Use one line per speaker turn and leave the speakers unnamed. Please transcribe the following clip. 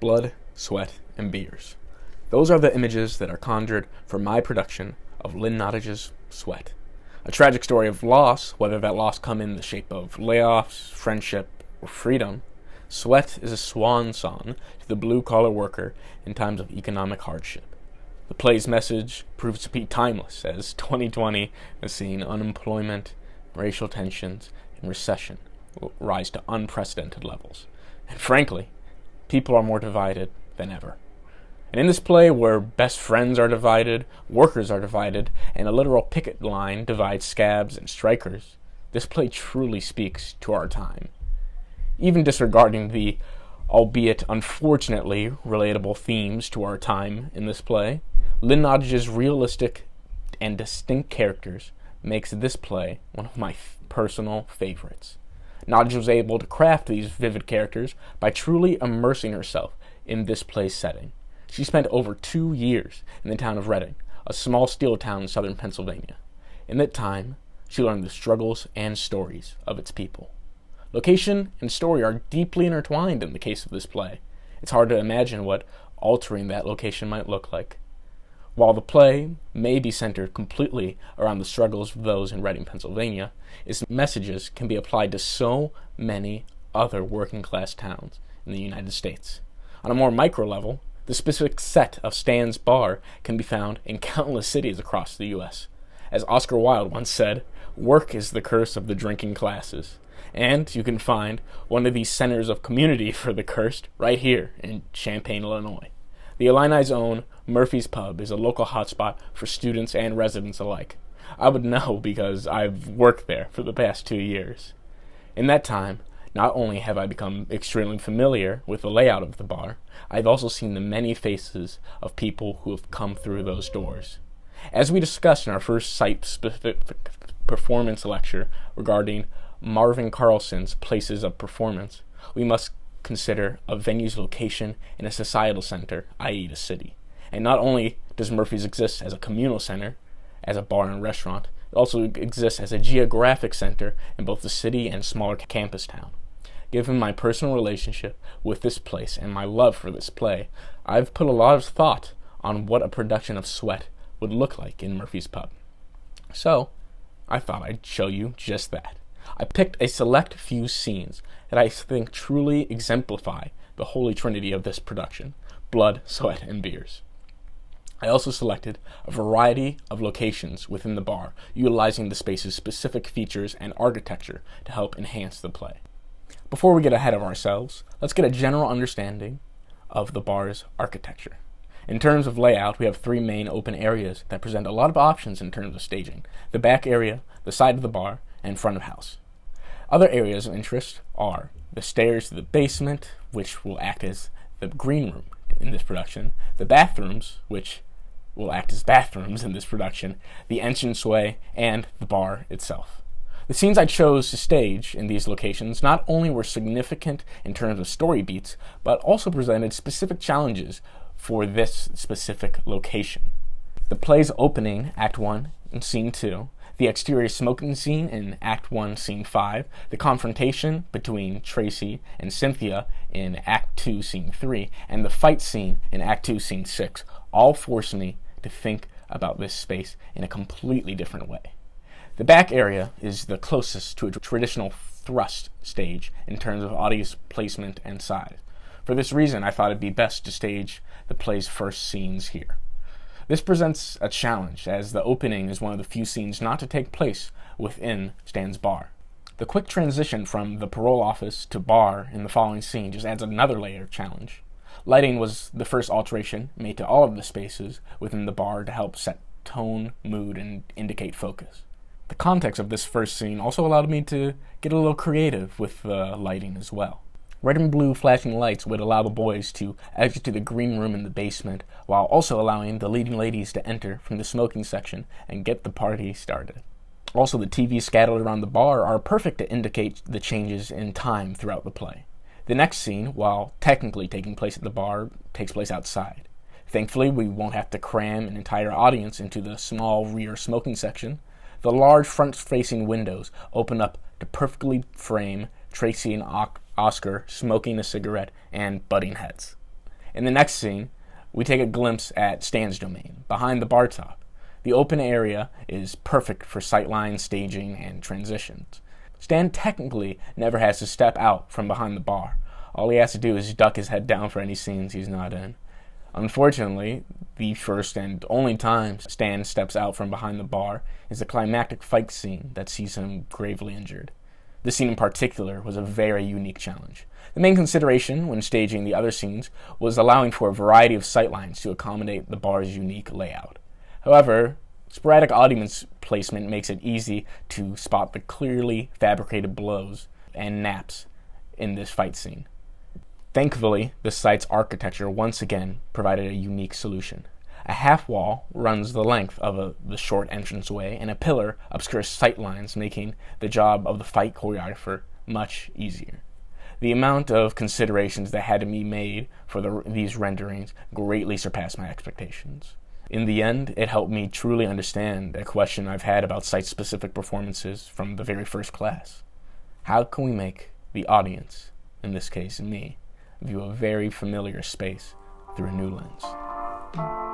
blood, sweat, and beers. Those are the images that are conjured for my production of Lynn Nottage's Sweat. A tragic story of loss, whether that loss come in the shape of layoffs, friendship, or freedom. Sweat is a swan song to the blue-collar worker in times of economic hardship. The play's message proves to be timeless, as 2020 has seen unemployment, racial tensions, and recession rise to unprecedented levels. And frankly, people are more divided than ever. And in this play, where best friends are divided, workers are divided, and a literal picket line divides scabs and strikers, this play truly speaks to our time. Even disregarding the, albeit unfortunately, relatable themes to our time in this play, Lynn Nottage's realistic and distinct characters makes this play one of my personal favorites. Nottage was able to craft these vivid characters by truly immersing herself in this play's setting. She spent over 2 years in the town of Reading, a small steel town in southern Pennsylvania. In that time, she learned the struggles and stories of its people. Location and story are deeply intertwined in the case of this play. It's hard to imagine what altering that location might look like. While the play may be centered completely around the struggles of those in Reading, Pennsylvania, its messages can be applied to so many other working-class towns in the United States. On a more micro level, the specific set of Stan's Bar can be found in countless cities across the U.S. As Oscar Wilde once said, work is the curse of the drinking classes. And you can find one of these centers of community for the cursed right here in Champaign, Illinois. The Illini's own Murphy's Pub is a local hotspot for students and residents alike. I would know because I've worked there for the past 2 years. In that time, not only have I become extremely familiar with the layout of the bar, I've also seen the many faces of people who have come through those doors. As we discussed in our first site-specific performance lecture regarding Marvin Carlson's Places of Performance, we must consider a venue's location in a societal center, i.e. the city. And not only does Murphy's exist as a communal center, as a bar and restaurant, it also exists as a geographic center in both the city and smaller campus town. Given my personal relationship with this place and my love for this play, I've put a lot of thought on what a production of Sweat would look like in Murphy's Pub. So, I thought I'd show you just that. I picked a select few scenes that I think truly exemplify the holy trinity of this production: blood, sweat, and beers. I also selected a variety of locations within the bar, utilizing the space's specific features and architecture to help enhance the play. Before we get ahead of ourselves, let's get a general understanding of the bar's architecture. In terms of layout, we have 3 main open areas that present a lot of options in terms of staging: the back area, the side of the bar, and front of house. Other areas of interest are the stairs to the basement, which will act as the green room in this production, the bathrooms, which will act as bathrooms in this production, the entranceway, and the bar itself. The scenes I chose to stage in these locations not only were significant in terms of story beats, but also presented specific challenges for this specific location. The play's opening, Act 1 and Scene 2, the exterior smoking scene in Act 1, Scene 5, the confrontation between Tracy and Cynthia in Act 2, Scene 3, and the fight scene in Act 2, Scene 6 all force me to think about this space in a completely different way. The back area is the closest to a traditional thrust stage in terms of audience placement and size. For this reason, I thought it'd be best to stage the play's first scenes here. This presents a challenge, as the opening is one of the few scenes not to take place within Stan's Bar. The quick transition from the parole office to bar in the following scene just adds another layer of challenge. Lighting was the first alteration made to all of the spaces within the bar to help set tone, mood, and indicate focus. The context of this first scene also allowed me to get a little creative with the lighting as well. Red and blue flashing lights would allow the boys to exit to the green room in the basement, while also allowing the leading ladies to enter from the smoking section and get the party started. Also, the TVs scattered around the bar are perfect to indicate the changes in time throughout the play. The next scene, while technically taking place at the bar, takes place outside. Thankfully, we won't have to cram an entire audience into the small rear smoking section. The large front-facing windows open up to perfectly frame Tracy and Oscar smoking a cigarette and butting heads. In the next scene, we take a glimpse at Stan's domain, behind the bar top. The open area is perfect for sightline, staging, and transitions. Stan technically never has to step out from behind the bar. All he has to do is duck his head down for any scenes he's not in. Unfortunately, the first and only time Stan steps out from behind the bar is the climactic fight scene that sees him gravely injured. This scene in particular was a very unique challenge. The main consideration when staging the other scenes was allowing for a variety of sightlines to accommodate the bar's unique layout. However, sporadic audience placement makes it easy to spot the clearly fabricated blows and naps in this fight scene. Thankfully, the site's architecture once again provided a unique solution. A half wall runs the length of the short entranceway, and a pillar obscures sight lines, making the job of the fight choreographer much easier. The amount of considerations that had to be made for these renderings greatly surpassed my expectations. In the end, it helped me truly understand a question I've had about site-specific performances from the very first class. How can we make the audience, in this case me, view a very familiar space through a new lens?